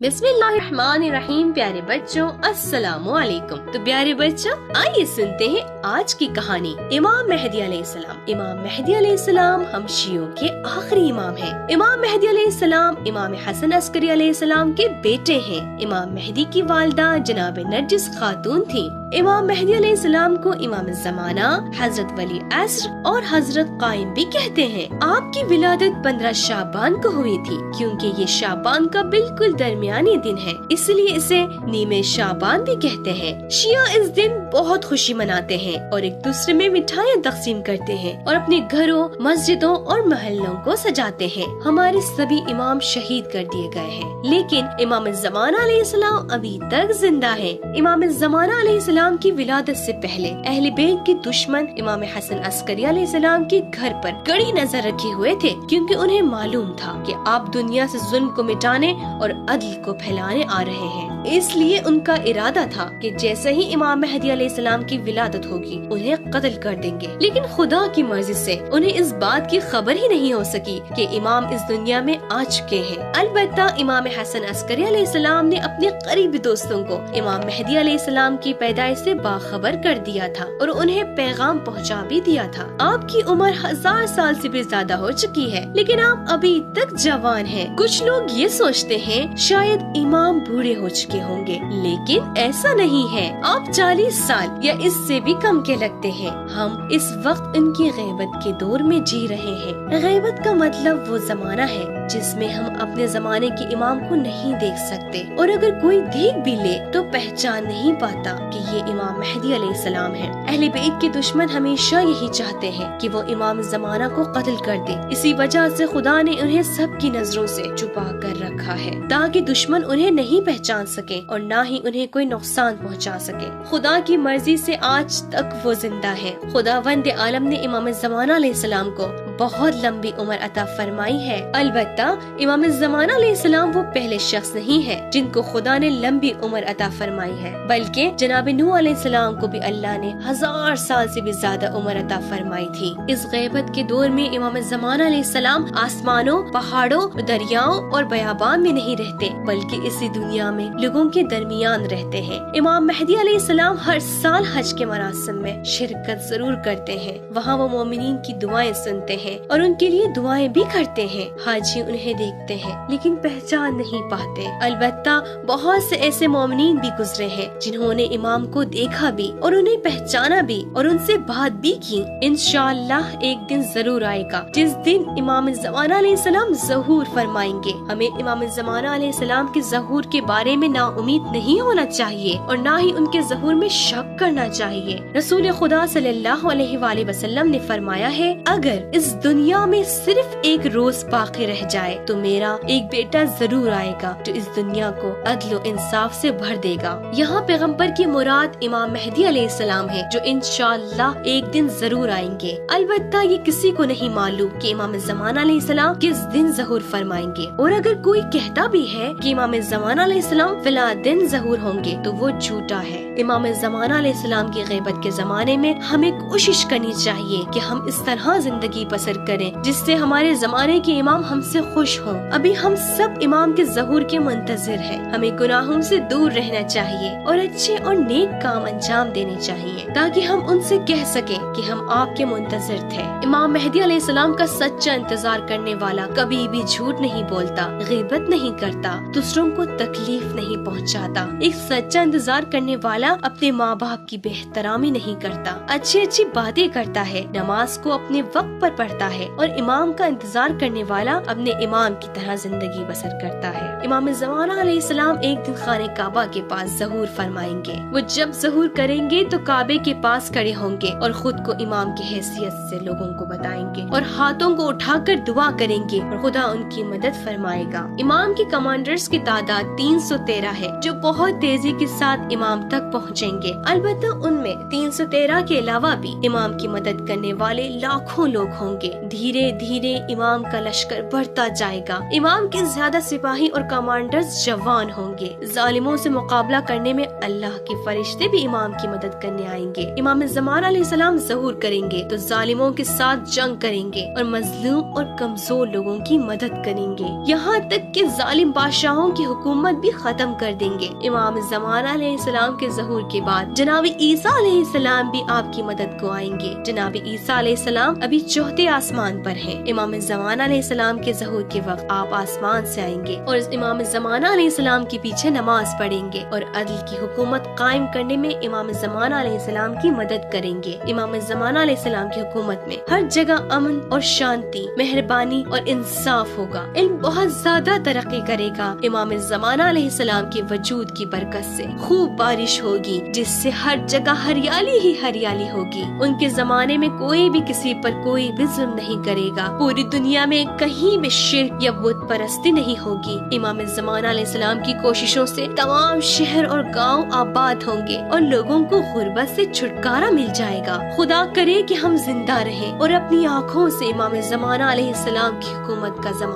बिस्मिल्लाहिर्रहमानिर्रहीम। प्यारे बच्चों, अस्सलामु अलैकुम। तो प्यारे बच्चों, आइए सुनते हैं आज की कहानी इमाम मेहदी अलैहिस्सलाम। इमाम मेहदी अलैहिस्सलाम हम शियों के आखिरी इमाम हैं। इमाम मेहदी अलैहिस्सलाम इमाम हसन अस्करी अलैहिस्सलाम के बेटे हैं। इमाम मेहदी की वालिदा जनाब नरजिस खातून थी। इमाम मेहदी अलैहिस्सलाम को इमाम ज़माना, हजरत वली अस्र और हजरत कायम भी कहते हैं। आपकी विलादत 15 शाबान को हुई थी। क्योंकि ये शाबान का बिल्कुल दरमियानी दिन है, इसलिए इसे नीमे शाबान भी कहते हैं। शिया इस दिन बहुत खुशी मनाते हैं और एक दूसरे में मिठाइयाँ तकसीम करते हैं और अपने घरों, मस्जिदों और महल्लों को सजाते हैं। हमारे सभी इमाम शहीद कर दिए गए हैं, लेकिन इमाम ज़माना अलैहिस्सलाम अभी तक जिंदा है। इमाम ज़माना अलैहिस्सलाम की विलादत से पहले अहले बैत के दुश्मन इमाम हसन अस्करी अलैहिस्सलाम के घर पर कड़ी नजर रखे हुए थे, क्योंकि उन्हें मालूम था कि आप दुनिया से जुल्म को मिटाने और अदल को फैलाने आ रहे हैं। इसलिए उनका इरादा था कि जैसे ही इमाम मेहदी अलैहिस्सलाम की विलादत होगी उन्हें कत्ल कर देंगे। लेकिन खुदा की मर्जी से उन्हें इस बात की खबर ही नहीं हो सकी कि इमाम इस दुनिया में आ चुके हैं। अलबत्ता इमाम हसन अस्करी अलैहिस्सलाम ने अपने करीबी दोस्तों को इमाम मेहदी अलैहिस्सलाम की पैदाइश से बाखबर कर दिया था और उन्हें पैगाम पहुंचा भी दिया था। आपकी उम्र 1000 साल से भी ज्यादा हो चुकी है, लेकिन आप अभी तक जवान हैं। कुछ लोग ये सोचते हैं शायद इमाम बूढ़े हो चुके होंगे, लेकिन ऐसा नहीं है। आप 40 साल या इससे भी कम के लगते हैं। हम इस वक्त उनकी गैबत के दौर में जी रहे हैं। गैबत का मतलब वो जमाना है जिसमें हम अपने जमाने के इमाम को नहीं देख सकते, और अगर कोई देख भी ले तो पहचान नहीं पाता कि ये इमाम मेहदी अलैहिस्सलाम है। अहले बैत के दुश्मन हमेशा यही चाहते हैं कि वो इमाम ज़माना को कत्ल कर दे। इसी वजह से खुदा ने उन्हें सबकी नजरों से छुपा कर रखा है, ताकि दुश्मन उन्हें नहीं पहचान सके और ना ही उन्हें कोई नुकसान पहुंचा सके। खुदा की मर्जी से आज तक वो जिंदा है। खुदावंद आलम ने इमाम ज़माना अलैहिस्सलाम को बहुत लंबी उम्र अता फरमाई है। अलबत्ता इमाम ज़माना अलैहिस्सलाम वो पहले शख्स नहीं है जिनको खुदा ने लंबी उम्र अता फरमाई है, बल्कि जनाब नूह अलैहिस्सलाम को भी अल्लाह ने 1000 साल से भी ज्यादा उम्र अता फरमाई थी। इस गैबत के दौर में इमाम ज़माना अलैहिस्सलाम आसमानों, पहाड़ों, दरियाओं और बयाबान में नहीं रहते, बल्कि इसी दुनिया में लोगों के दरमियान रहते हैं। इमाम मेहदी अलैहिस्सलाम हर साल हज के मरासिम में शिरकत जरूर करते हैं। वहाँ वो मोमिनीन की दुआएं सुनते हैं और उनके लिए दुआएं भी करते हैं। हाजी उन्हें देखते हैं लेकिन पहचान नहीं पाते। अलबत्ता बहुत से ऐसे मोमिनीन भी गुजरे हैं जिन्होंने इमाम को देखा भी और उन्हें पहचाना भी और उनसे बात भी की। इंशाअल्लाह एक दिन जरूर आएगा जिस दिन इमाम ज़माना अलैहिस्सलाम ज़हूर फरमाएंगे। हमें इमाम ज़माना अलैहिस्सलाम के ज़हूर के बारे में ना उम्मीद नहीं होना चाहिए और ना ही उनके ज़हूर में शक करना चाहिए। रसूल खुदा सल्लल्लाहु अलैहि वसल्लम ने फरमाया है, अगर इस दुनिया में सिर्फ एक रोज बाकी रह जाए तो मेरा एक बेटा जरूर आएगा जो इस दुनिया को अदल व इंसाफ से भर देगा। यहाँ पैगंबर की मुराद इमाम मेहदी अलैहिस्सलाम है जो इंशाअल्लाह एक दिन जरूर आएंगे। अलबत्ता ये किसी को नहीं मालूम कि इमाम ज़माना अलैहिस्सलाम किस दिन ज़हूर फरमाएंगे, और अगर कोई कहता भी है कि इमाम ज़माना अलैहिस्सलाम फिला दिन ज़हूर होंगे तो वो झूठा है। इमाम ज़माना अलैहिस्सलाम की गैबत के जमाने में हमें कोशिश करनी चाहिए कि हम इस तरह जिंदगी बसर करें जिससे हमारे जमाने के इमाम हमसे खुश हों। अभी हम सब इमाम के ज़हूर के मुंतजिर हैं। हमें गुनाहों से दूर रहना चाहिए और अच्छे और नेक काम अंजाम देने चाहिए, ताकि हम उनसे कह सकें कि हम आपके मुंतजिर थे। इमाम मेहदी अलैहिस्सलाम का सच्चा इंतजार करने वाला कभी भी झूठ नहीं बोलता, गीबत नहीं करता, दूसरों को तकलीफ नहीं पहुंचाता। एक सच्चा इंतजार करने वाला अपने माँ बाप की बेहतरामी नहीं करता, अच्छी अच्छी बातें करता है, नमाज को अपने वक्त पर पढ़ता है और इमाम का इंतजार करने वाला अपने इमाम की तरह जिंदगी बसर करता है। इमाम ज़माना अलैहिस्सलाम एक दिन खाने काबा के पास ज़हूर फरमाएंगे। वो जब ज़हूर करेंगे तो काबे के पास खड़े होंगे और खुद को इमाम की हैसियत से लोगों को बताएंगे और हाथों को उठाकर दुआ करेंगे और खुदा उनकी मदद फरमाएगा। इमाम की कमांडर्स की तादाद 313 है जो बहुत तेजी के साथ इमाम तक पहुँचेंगे। अलबत्ता उनमें 313 के अलावा भी इमाम की मदद करने वाले लाखों लोग होंगे। होंगे। धीरे धीरे इमाम का लश्कर बढ़ता जाएगा। इमाम के ज्यादा सिपाही और कमांडर्स जवान होंगे। जालिमों से मुकाबला करने में अल्लाह के फरिश्ते भी इमाम की मदद करने आएंगे। इमाम ज़मान अलैहिस्सलाम ज़हूर करेंगे तो जालिमों के साथ जंग करेंगे और मजलूम और कमजोर लोगों की मदद करेंगे, यहाँ तक कि जालिम बादशाहों की हुकूमत भी खत्म कर देंगे। इमाम ज़मान अलैहिस्सलाम के ज़हूर के बाद जनाब ईसा अलैहिस्सलाम भी आपकी मदद को आएंगे। जनाब ईसा अलैहिस्सलाम अभी चौथे आसमान पर हैं। इमाम ज़मान अलैहिस्सलाम के ज़हूर के वक्त आप आसमान से आएंगे और इमाम ज़मान अलैहिस्सलाम के पीछे नमाज पढ़ेंगे और अदल की हुकूमत कायम करने में इमाम ज़मान अलैहिस्सलाम की मदद करेंगे। इमाम ज़मान अलैहिस्सलाम की हुकूमत में हर जगह अमन और शांति, मेहरबानी और इंसाफ होगा। इल्म बहुत ज्यादा तरक्की करेगा। इमाम ज़मान अलैहिस्सलाम के वजूद की बरकत से खूब बारिश होगी, जिससे हर जगह हरियाली ही हरियाली होगी। उनके जमाने में कोई भी किसी पर कोई भी जुल्म नहीं करेगा। पूरी दुनिया में कहीं भी शिर्क या बुत परस्ती नहीं होगी। इमाम ज़मान अलैहिस्सलाम की कोशिशों से तमाम शहर और गांव आबाद होंगे और लोगों को गुर्बत से छुटकारा मिल जाएगा। खुदा करे कि हम जिंदा रहें और अपनी आँखों से इमाम ज़मान अलैहिस्सलाम की हुकूमत का ज़माना